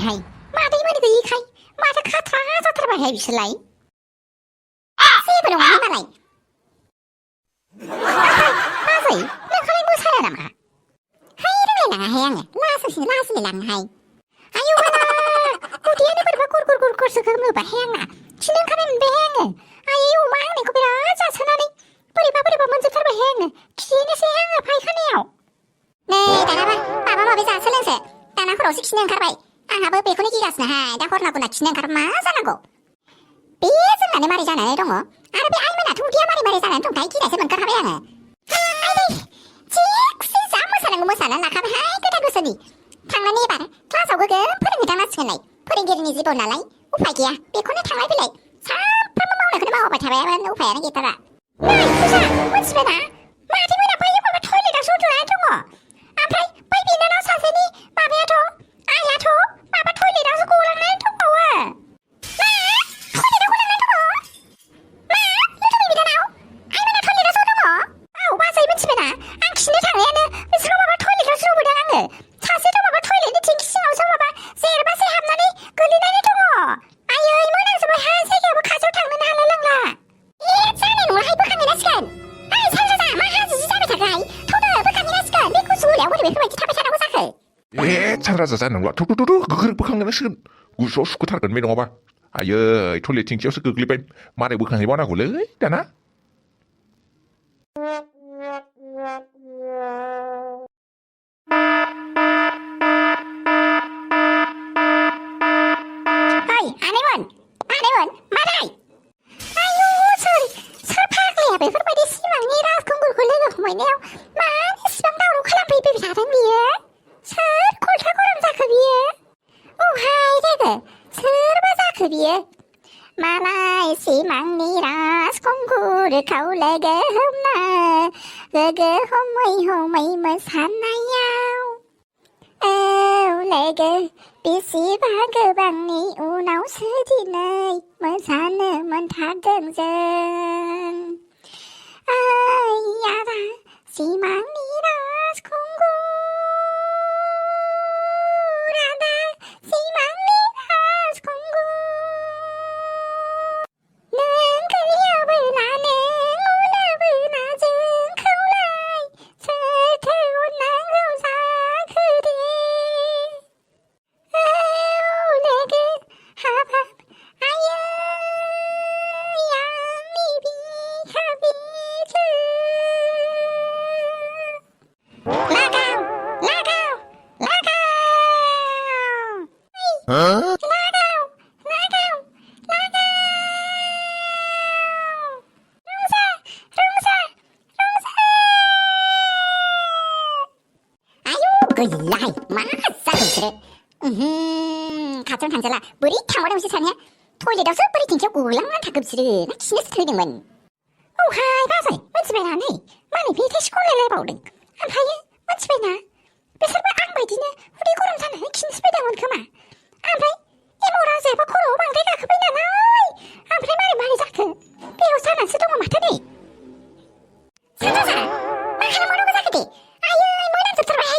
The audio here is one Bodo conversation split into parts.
ให้มาได้ไม่ได้ใครมาถ้าข้าท้าจะทำอะไรให้บิชไลซี่ไปลงมาให้มาไหนมาสิเรื่องเขาเล่นมือใช่หรือเปล่าให้ได้เลยนะแห้งล่าสิหลังให้อายุวนากูเดียวนี่เป็นว่ากูสึกมือแบบแห้งน่ะชิ้นนึงเขาเล่นมันแห้งอายุมากเนี่ยกูไปร้านจ่าชนะนี่ปริบ้ามันจะทำแบบแห้งชิ้นนี่สิแห้งไพ่ข้าวเหนียวเนี่ยแต่นะป้าไปจ่าเล่นเสร็จแต่นะเขาเราชิ้นนึงเขาไป아버지 코니기가스나 하다 호라구나 진행 가르마 살라고 삐스나네 말이잖아 이런 거 아르비 아이면아 두디야 말이잖아 좀 다이키다 세번 가라베야네 아이디 직스 아무 사는 거 못 사는 나가면 하이 그다고서니 당연히 봐라 클라스 오그금 푸링이 장난치겠나이 푸링기린이 집어날라이 우파기야 삐코네 당말 빌라이 삼팔만 먹네 그래 먹어봐 잡아야만 우파야는 기타라 나이 부사 뭔집에나 마디무나 빨리 먹어 토일리다 소주라 이런거 암파이 빨리 비나나 사세니 마비야토 아야토 마바 토일리다 소고랑 렌토고 마 토일리다 고랑 렌토고 마 요즘입니다 나오 아이면아 토일리다 소주고 아우 맞아 이번 집에나 앙키네 당연히 스로 마바 토일리다 스로보다 앙을 차세도 마바 토일리니 징키싱 어서 마바 세르바세 함나니 끌리나니 토고 아유 이모낭서 뭐 한세계 뭐 가족 당는 할랄랑라 예 짠이 노라 하이퍼카미나 시간 아이 살자자 마 하지 지자베 자가이 토너 버카미나 시간 내고 수울야 우리 왜 그만지 타베 차라고 사클 찾아자자는 와 두두두두 그 북한에는 시간 우소 수고 탈 건메 농어봐 아예 톨레 팅치어 스그 글리벤 말에 북한이 뭐라고 래 되나 어이 아내원 말아이 아유 설파그야 베프바디 시망이라 공굴 골레가 뭐이네요 많이 시방다우로 칼람 베이비 사단 위에 설 콜타고름 자크 위에 오하이 대그 설바자 그 위에 마라이 시망이라 공굴을 가울레게 흠나 그그 호모이 뭐 산나요 에우레게 비시바 그방니 우나우 스디네 뭐 사는 뭐 다등전 아야다 시망이라 공굴하다 시망이라 공굴 는 그리업을 나는 오납을 낮은 커라이 설태운 난로사 그대 에오레게 하밥 아야 양미비 하비즈 라가우 어? 그라이 마싸 그래 가정 당자라 물이 탕어랑 시사냐 토일리라서 뿌리 팅겨 꿀랑만 다급지르 나 키네스 트레이딩만 오하이 바사이 뭔집에 나네 많이 비테 시골레레 바우링 안파예 뭔집에 나 베살바 앙바이디네 우리 고름 사나 키네스 베다원 그마 안파이 이모라세 바코로 방대가 그빈나 나이 안파이 말이 자크 비오 사나 스동은 맡아네 사자사 마카는 모르고 자크디 아유 뭐랑 좀 들어봐이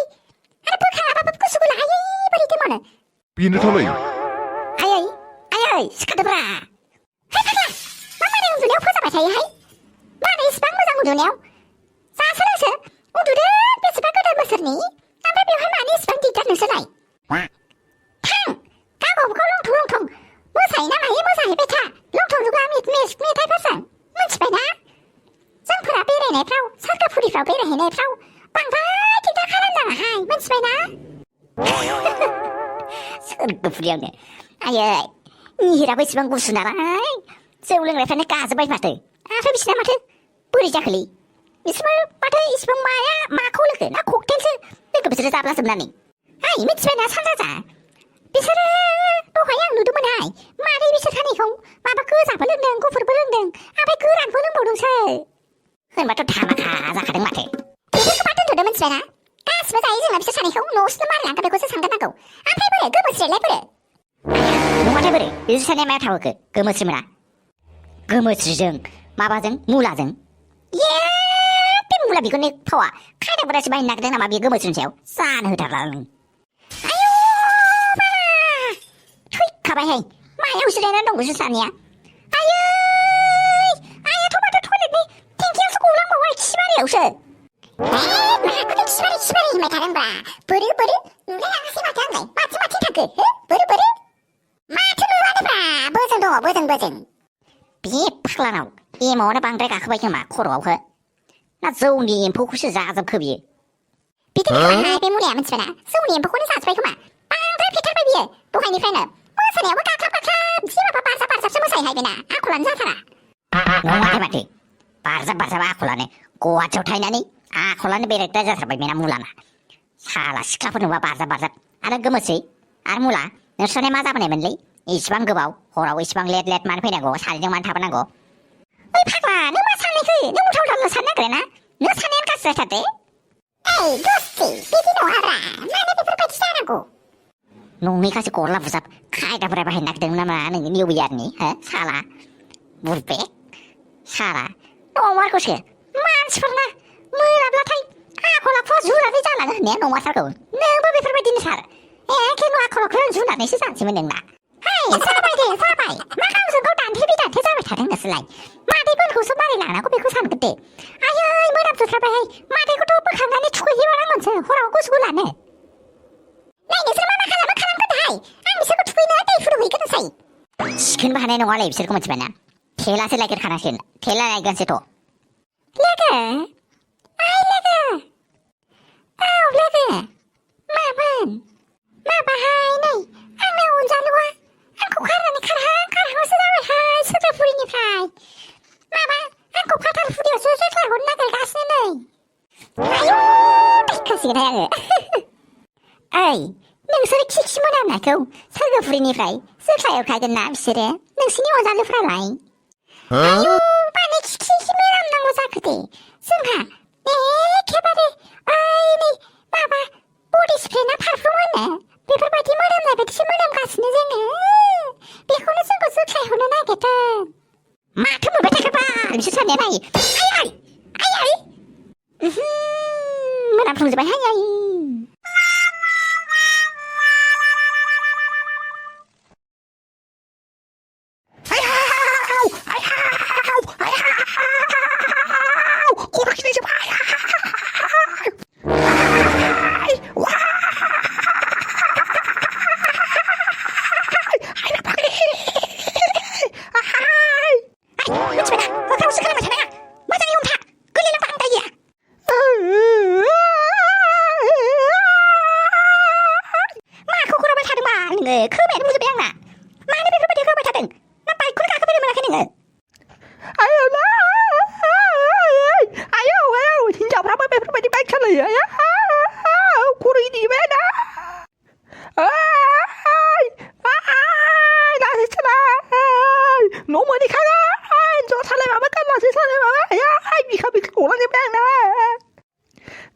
비는 털어이 아야이 스카드브라 하이파가 마마네 웅두네오 포자바사이 하이 마네 스방 무장 웅두네오 사스라스 웅두르 베스바 끄달머스니 아베비 할마니 스방 띠까는 스라이 탕 까고 롱통 무사히 나마이 무사히 베차 롱통 누가 미타이파상 문치베나 정프라 베레네 프라우 설카푸리 프라우 베레헤네 프라우 빵파 틱탁 하란다나 하이 문치베나 그 부리었네 아예 니라고 있으면 구수나라 세울랭 레페네 가스 바이 마트 페비시나 마트 뿌리자클리 있으면 마트 있으면 마야 마콜르그 나 콕텐스 내가 비스를 잡았습나니 아이 미치베나 산자자 비스를 또 화양 누드문 하이 마리 비스 사니홍 마바 그 잡을릉등 구프르 불릉등 아베 그란 보는 모릉설 흔마 또 다마 가자 가등 마트 이거 그 마트 누르면 치베나 가스 गासिबो जायो जोंना बिसोर सानैखौ न'आवसो मारै लांखो बेखौसो सानग्रोनांगौ ओमफ्राय बोरो गोमोस्रोलाय बोरो नङाथाय बोरो बिसोर सानैया मायाव थाबोखो गोमोस्रोमोना गोमोस्रोजों माबाजों मुलाजों ये बे मुला बिगुरनि फावा खायदा बोरासो बायनो नागिरदों नामा बे गोमोस्रोनि सायाव जानो होथारला आयौ थैखाबायहाय मायाव जिरायनानै दं बिसोर सानैया आयै आयाथ' माथो टयलेटनि टेंकियावसो गलांबावबाय खिबारियावसो माखौथो खिबारि होनबाय थादोंब्रा बोरो नुलायाखैसै माथो आंलाय माथो थाखो हो बोरो माथो नुवानोब्रा बोजों दङ बोजों बे फाग्लानाव एमावआनो बांद्राय गाखोबाय खोमा खर'आव हो ना जौनि एम्फौखौसो जाजोबखो बियो बिदि नङाहाय बे मुलिया मिथिबायना जौनि एम्फौखौनो जाजोबबाय खोमा बांद्राय फेथारबाय बियो दहायनिफ्रायनो मोसानायावबो गाख्लाब जि माबा बारजाबसो मोसायोहाय बेना आखलानो जाथारा नङाथाय माथो बारजाब आखलानो गुवाहाटियाव थाहैनानै आखलानो बेरेक्टा जाथारबाय बेना मुलाना साला सिख्लाफोर नुबा बारजाब आरो गोमोसै आरो मुला नोंस्रालाय मा जाबोनायमोनलै इसिबां गोबाव हराव इसिबां लेट मानो फैनांगौ सानैजों मानो थाबोनांगौ ओइ फाग्ला नों मा साननायखो नों उल्था साननो नागिरो ना नों साननायानो गाज्रि जाथारदो ओइ दस्ति बिदि नङाब्रा मानो बेफोरबायदि जानांगौ नङैखासो गरला बुजाब खायदाफोरा बाहायनो नागिरदों नामा नोङो निउ इयारनि हो साला बुरबे साला नंमारगौसो मानसिफोरना मोनाब्लाथाय आखल आखुआ जुनानै जालाङो होननाया नंमारथारगौ नोंबो बेफोरबायदिनो सार एखे आखल आखुआ जुनानैसो जानोसैमोन नोंना है जाबाय दे जाबाय मा गावजों गाव दान्थे जाबाय थादों नोंसोरलाय मादैफोरखौसो मारै लानांगौ बेखौ सानगोन दे आयै मोनामजोबथारबायहाय मादैखौथ' बोखांनानै थुखैहैबावनांगोनसो हराव गुसु लानो नै नोंसोर मा खालामगोन दाहाय आं बिसोरखौ थुखैनो दै फुदुंहैगोनसै सिखोनबो हानाय नङालै बिसोरखौ मिथिबायना थेलासो लायगिरखानांसिगोन थेला लायगोनसोथ' लोगो औ लोगो मामोन माबाहाय नै आंना अनजालुआ आंखौ गारनानै खारहांसो जाबायहाय सोरगोफुरिनिफ्राय माबा आंखौ फाथालफुरियावसो जोख्लायहरनो नागिरगासिनो नै आयौ थैखासिगोनहाय आङो ओइ नोंसोर खि मोनामनायखौ सोरगोफुरिनिफ्राय जोख्लायहरखागोन ना बिसोरो नोंसिनि अनजालुफ्रालाय आयौ माने खि मोनामनांगौ जाखो दे जोंहा एखेबारे ओइ नै माबा बडि स्प्रे ना पारफिउम होनो बेफोरबायदि मोनामनाय बायदिसो मोनामगासिनो जोङो बेखौनो जोंखौ जोख्लायहरनो नागिरदों माथो मोनबाय थाखोबा बिसोर सानैया नायो आयै मोनामफ्लांजोबबायहाय खोमायानो मुजोबबाय आंना मानो बेफोरबायदि होबाय थादों ना बाइकखौनो गाखोफैनो मोनाखै नोङो आयौ हिनजावफ्राबो बेफोरबायदि बाइक सालायो खर' गिदिबाय ना लासै सालाय न' मोनहैखागोन ज' सालायमाबागोन लासै सालायमाबा बिखा गलांजोबबाय आंना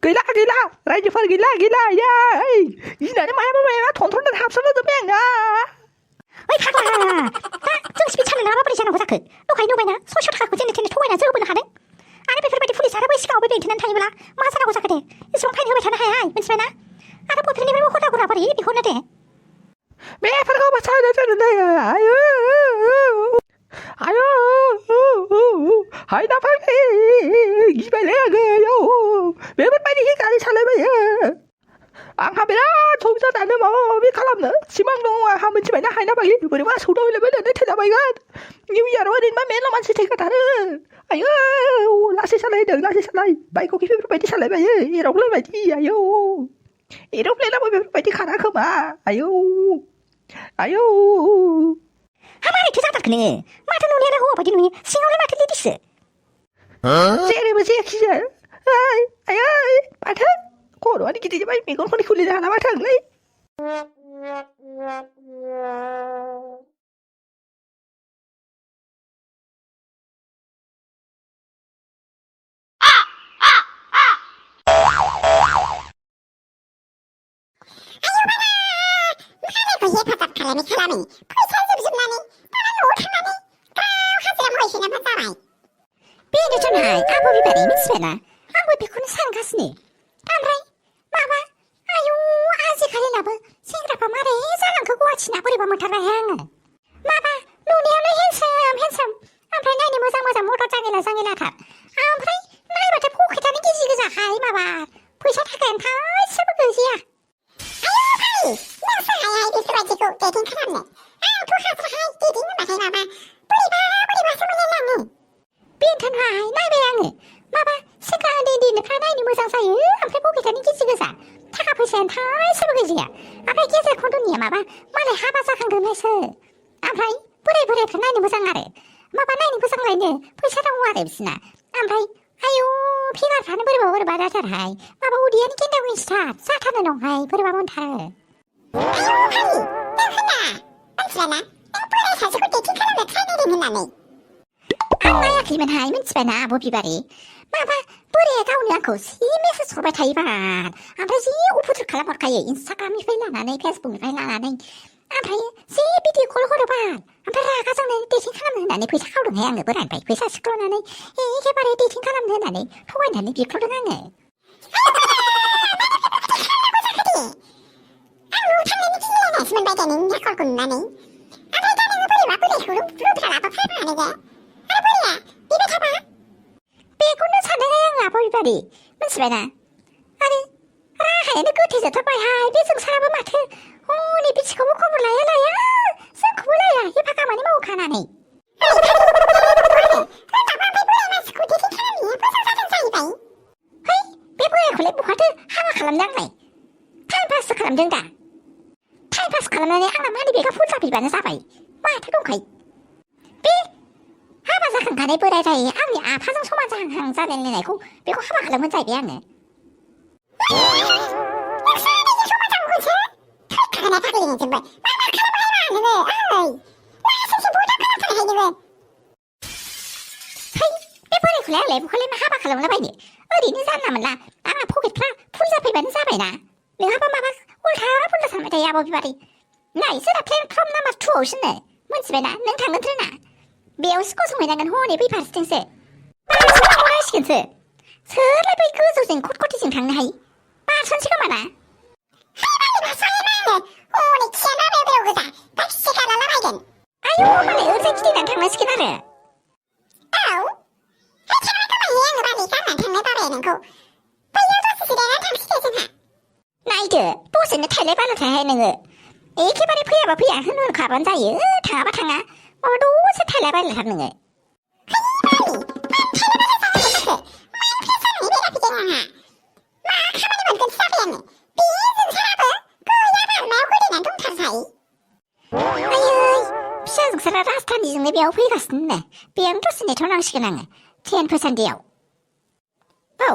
गैला रायजोफोर गैला गिनानै मायाबा थन्थ्र'नानै हाबसनजोब्बाय आंना ओइ फाग्ला दा जों स्पिड सालायना माबोरै जानांगौ जाखो दहाय नुबायना 600 थाखाखौ जेने थेने थगायना जोबोनो हादों आरो बेफोरबायदि पुलिसआबो सिगाङाव बेंथेनानै थायोब्ला मा जानांगौ जाखो दे एसेबां फाइन होबाय थानो हाया मिथिबायना आरो बयफोरनिफ्रायबो हरदा बोरै बिहरनो दे बेफोरखौ बासायनो दोननो आयौ हायना फाग्लि गिबायलै आङो बेफोरबायदि गारि सालायबायो आंहा बिराद संसार जानो माबा खालामनो सिमां दङ आंहा मिथिबायना हायना फाग्लि बोरैबा सौदावहैलायबायनानै थैलाबायगोन निउ इयाराव ओरैनोबा मेरला मानसि थैखाथारो आयौ लासै सालाय बाइकखौ बेफोरबायदि सालायबायो एर'प्लेन बायदि आयौ एर'प्लेनाबो बेफोरबायदि खारा खोमा आयौ मारैथो जाथारखो नोङो माथो नुनायालाय हौवा बायदि नुयो सिङावलाय माथो लेडिससो जेरैबो जायाखिसै आयै माथो खर'आनो गिदिर जाबाय मेगनखौनो खुलिनो हाला माथो आंलाय खालामै खालामै फैसा जोबजोबनानै दाना न'आव थांनानै गाव हाजिरा मावहैफिनामा जाबाय बेनोथ'हाय आब' बिबारि मिथिबायना आंबो बेखौनो सानगासिनो ओमफ्राय माबा आयु आजिखालिनाबो सेंग्राफ्रा मारै जालांखो गुवाहाटिना बोरैबा मोनथारबायहाय आङो माबा नुनायावनो हेन्डसाम ओमफ्राय नायनो मोजां मदद जांगिलाथार ओमफ्राय नायबाथाय पकेटानो गिजि गोजाखाय माबा फैसा थाखायानो थाइसेबो गैजाया आयु भाइ नोंसोरहाय बेफोरबायदिखौ डेटिं खालामनो आंथ' हाथाराहाय डेटिं होनबाथाय माबा बोरैबासो मोनलायलाङो बेनोथ'हाय नायबाय आङो माबा सेंग्रा उन्दैनिफ्रा नायनो मोजां जायो ओमफ्राय पकेटानो गिजि गोजा थाखा फैसायानो थाइसेबो गैजाया ओमफ्राय गेजेर खन्द'निया माबा मालाय हाबा जाखांग्रोनायसो ओमफ्राय बोरायफ्रा नायनो मोजां आरो माबा नायनो मोजांलायनो फैसा दङ आरो बिसिना ओमफ्राय आयु फिगारफ्रानो बोरैबा जाथारहाय माबा उदैयानो गेन्दा गुइन्सथार जाथारनो दंहाय बोरैबा मोनथारो आयु भाइ नों होना मिथिबायना नों बोराय सासेखौ डेटिं खालामनो ट्राइ नायदों होननानै आं नायाखैमोनहाय मिथिबायना आब' बिबारि माबा बोराया गावनो आंखौ जि मेसेज हरबाय थायोबाल ओमफ्राय जि उपद्रब खालामहरखायो इन्सटाग्रामनिफ्राय लानानै फेसबुकनिफ्राय लानानै ओमफ्राय जि भिडिअ कल हरोबाल ओमफ्राय रागा जोंनानै डेटिं खालामनो होननानै फैसा खावदोंहाय आङो बोरानिफ्राय फैसा सिख्ल'नानै एखेबारे डेटिं खालामनो होननानै थगायनानै बिख्ल'दों आङो आं मोनबाय दे नोंनि आखलखौ नुनानै ओमफ्राय दा नोङो बोरैबा बोरायखौ रुद्रा लाबोफाबानो दे आरो बोरैया बिबाय थाबा बेखौनो सानदोंहाय आं आब' बिबारि मिथिबायना आरो राहायानो गोथे जाथारबायहाय बे जोंसाराबो माथो हनै बिसिखौबो खबर लाया जोंखौबो लाया एफा खामानि मावखानानै बे बोरायखौलाय बहाथो हाबा खालामदों आंलाय टाइम पाससो खालामदों दा टाइम पास खालामनानै आंना मानि बेगा फुल जाफैबानो जाबाय माथो दंखायो बे हाबा जाखांखानाय बोराय जायो आंनि आफाजों समान जाहां जालायलायनायखौ बेखौ हाबा खालामगोन जाहैबाय आङो बे बोरायखौलाय आंलाय बहालाय मा हाबा खालामलाबायनो ओरैनो जानला मोनला आंना पकेटफ्रा फुल जाफैबानो जाबायना नोंहाबा माबा उल्था सानबाय थायो आब' बिबारि नाय जोंना प्लेटफर्म नाम्बार 2आवसोनो मोनथिबायना नों थांगोन रोङा बेयावसो गसंहैनांगोन हनै बै फारसेथिंसो बारस'नांसिगोनसो सोरलाय बै गोजौजों खटखटिजों थांनो हायो बारस'नोसै खोमा ना आयु मालाय ओरैजाय गिदिंनानै थांनांसिगोन आरो नायदो दसेनो थाइलाय बाल'थायहाय नोङो एखेबारे फैयाबा फैया होनखाबानो जायो थाङाबा थाङा माबा दसे थाइलाय बायलायथार नोङो फिसा जोंसारा राजधानिजोंनो बेयाव फैगासिनो बेयावनो दसे नेथ'नांसिगोन आङो ट्रेन फैसान्दियाव औ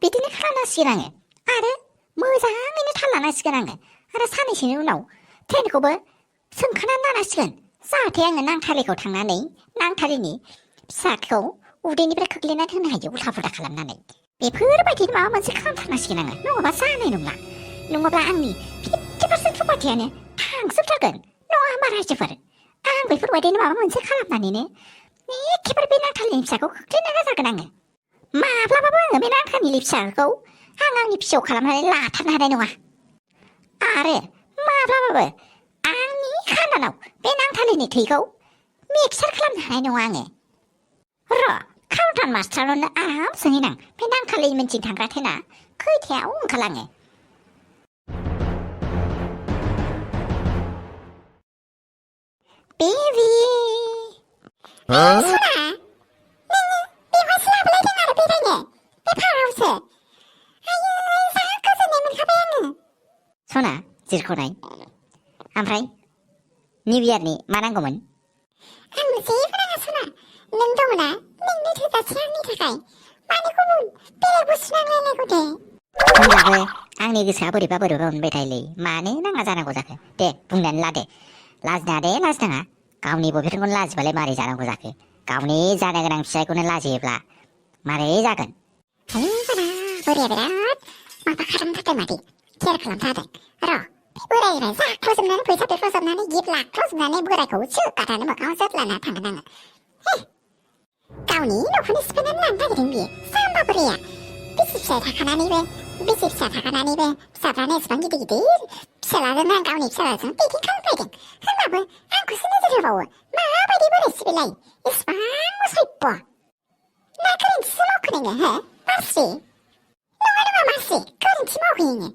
बिदिनो खालामनांसिगोन आङो आरो मोजाङैनो थाल लानांसिगोन आङो आरो साननैसोनि उनाव ट्रेनखौबो सोंखानानै लानांसिगोन जाहाथे आङो नांथारिखौ थांनानै नांथारिनि फिसाखौ उदैनिफ्राय खोख्लैनानै होनो हायो उल्था फुल्था खालामनानै बेफोरबायदि माबा मोनसे खालामथारनांसिगोन आङो नङाबा जानाय नङाब्ला आंनि 50% प्रपार्टियानो थांजोबथारगोन नङा होमबा रायजोफोर आं बेफोरबायदिनो माबा मोनसे खालामनानैनो एखेबारे बे नांथारिनि फिसाखौ खोख्लैना गारगोन आङो माब्लाबाबो आङो बे नांथारिनि फिसाखौ आंनि फिसौ खालामनानै लाथारनो हानाय नङा आरो माब्लाबाबो आंनि खानदानाव बे नांथारिनि थैखौ मिक्सार खालामनो हानाय नङा आङो र' काउन्टार मास्टारावनो आराम सोंहैनां बे नांथारिनि मोनथिं थांग्रा ट्रेना खैथायाव ओंखारलाङो बेबि सना जिरख'नाय ओमफ्राय निउ इयारनि मा नांगौमोन आंनो जेबो नाङा सना नों दङना नोंनो थोजासे आंनि थाखाय मानो गुबुन बेलेग बुस्थु नांलायनांगौ दे होनब्लाबो आंनि गोसोआ बोरैबा मोनबाय थायोलै मानो नाङा जानांगौ जाखो दे बुंनानै ला दे लाजिनाङा गावनि बयफ्रेन्डखौनो लाजिबालाय मारै जानांगौ जाखो गावनि जानो गोनां फिसायखौनो लाजियोब्ला मारै जागोन आयु बारा बोराया बिराद माबा खालामथारदों माथो केयार खालामथारदों र' बोरायनिफ्राय जा फोजोबनानै फैसाफोर फोजोबनानै गिफ्ट लाख फोजोबनानै बोरायखौ सोगारनानै मोखाङाव जोदलाना थांगोन आङो गावनि न'खौनो सिफायनानै लानो नागिरदों बियो जाम्बा बोराया बिसि फिसा थाखानानैबो फिसाफ्रानो एसेबां गिदिर गिदिर फिसालाजों गावनि फिसालाजों पेकिं खालामफैदों होनबाबो आंखौसो नोजोर होबावो माबायदि बोरायसि बेलाय एसेबां असभ्य ना गोरोन्थिसो मावखो नोङो हो मार्सि नङा मार्सि गोरोन्थि मावखो नोङो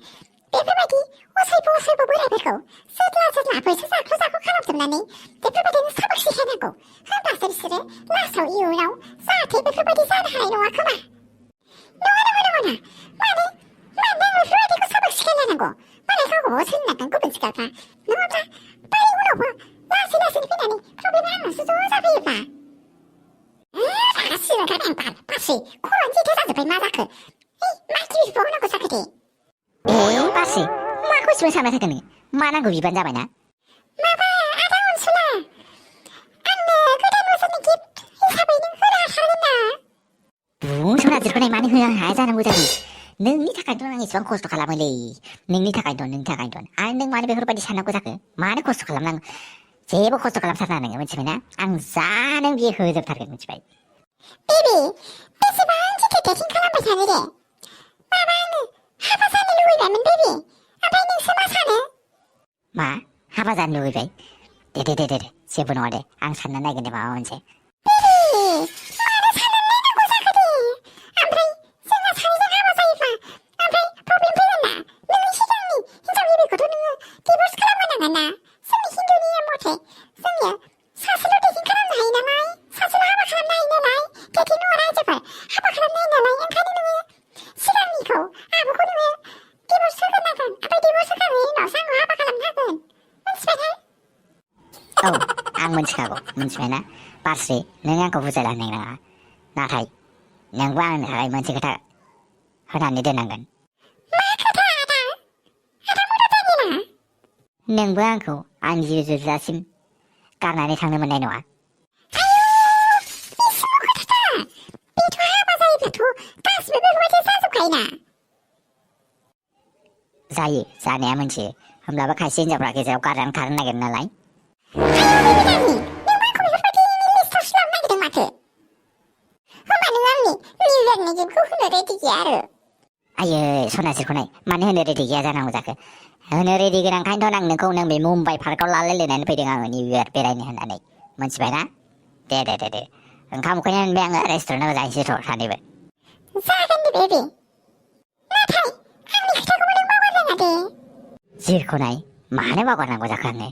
बेफोरबायदि असभ्य बोरायफोरखौ जोदला फैसा जाखु खालामजोबनानै बेफोरबायदिनो साबक सिखायनांगौ होनब्लासो बिसोरो लास्टआव इयुनाव जाहाथे बेफोरबायदि जानो हानाय नङा खोमा नङा मानो बेफोरबायदिखौ साबक सिखायलायनांगौ मालाय गावबागाव सोलिनांगोन गुबुन सिखारफ्रा नङाब्ला बै उनावबो लासैनो फैनानै प्रब्लेमा आंनावसो ज' जाफैयोब्ला रागासिनो ओंखारबाय आं बारसि खर'आनो जिथा जाजोब्बाय मा जाखो मा गिफ्ट होनांगौ जाखो दे बारसि माखौ इसेबां सानबाय थाखो नोङो मा नांगौ बिबानो जाबायना माबा आदा अनसुला आंनो गोदान बोसोरनि गिफ्ट हिसाबै नों होनो हाथारगोन ना बुंसोना जिरखौनाय मानो होनो हाया जानांगौ जाखो नोंनि थाखायथ' आं इसेबां खस्थ' खालामोलै नोंनि थाखायथ' आरो नों मानो बेफोरबायदि साननांगौ जाखो मानो खस्थ' खालामनांगौ जेबो खस्थ' खालामथारना नोङो मिथिबायना आं जा नों बियो होजोबथारगोन मिथिबाय बेबि बेसेबां गिदिर डेटिं खालामबाय थानो दे माबा आङो हाबा जानो लुबैबायमोन बेबि ओमफ्राय नोंसो मा सानो मा हाबा जानो लुबैबाय दे जेबो नङा दे आं सानना नायगोन दे माबा मोनसे बेबि मानो साननानै नायनांगौ जाखो दे ओमफ्राय जोंना सानैजों हाबा जायोब्ला ओमफ्राय प्रब्लेम फैगोन ना नोंनि सिगांनि हिनजाव गिबिखौथ' नोङो डिभर्स खालामहोनांगोन ना जोंनि हिन्दुनि मथे जोंनिया सासेल' डेटिं खालामनो हायो नालाय सासेल' हाबा खालामनो हायो नालाय डेटिं नङा रायजोफोर हाबा खालामनो हायो नालाय ओंखायनो नोङो सिगांनिखौ आब'खौ नोङो डिभर्स होग्रोनांगोन ओमफ्राय डिभर्स होखांनायनि उनावसो आंखौ हाबा खालामनो हागोन मिथिबायना औ आं मिथिखागौ मिथिबायना बारस्रि नों आंखौ बुजायला होननाय नङा नाथाय नोंबो आंनि थाखाय मोनसे खोथा होनानै दोननांगोन मा खोथा आदा मदद जायोना नोंबो आंखौ आंनि जिउ जोबजासिम गारनानै थांनो मोननाय नङा बेथ' हाबा जायोब्लाथ' गासिबो बेफोरबायदि जाजोबखायोना जायो जानाया मोनथियो होमब्लाबो खायसे हिनजावफ्रा गेजेराव गारनानै खारनो नागिरो नालाय बेबि नों आंखौ बेफोरबायदि लिस्टआवसो लांनो नागिरदों माथो होमबा नों आंनि निउ इयारनि गिफ्टखौ होनो रेडि गैया आरो आयै सना जिरख'नाय मानो होनो रेडि गैया जानांगौ जाखो होनो रेडि गोनांखायनोथ' आं नोंखौ नों बे मुम्बाइ पार्कआव लालायलायनानै फैदों आङो निउ इयार बेरायनो होननानै मोनथिबायना दे ओंखाम उखैनाय मोनबाय आङो रेस्टुरेन्टाव जाहैनोसै थ' सानैबो जागोन दे बेबि नाथाय आंनि खोथाखौबो नों बावगारनाङा दे जिरख'नाय मानो बावगारनांगौ जाखो आङो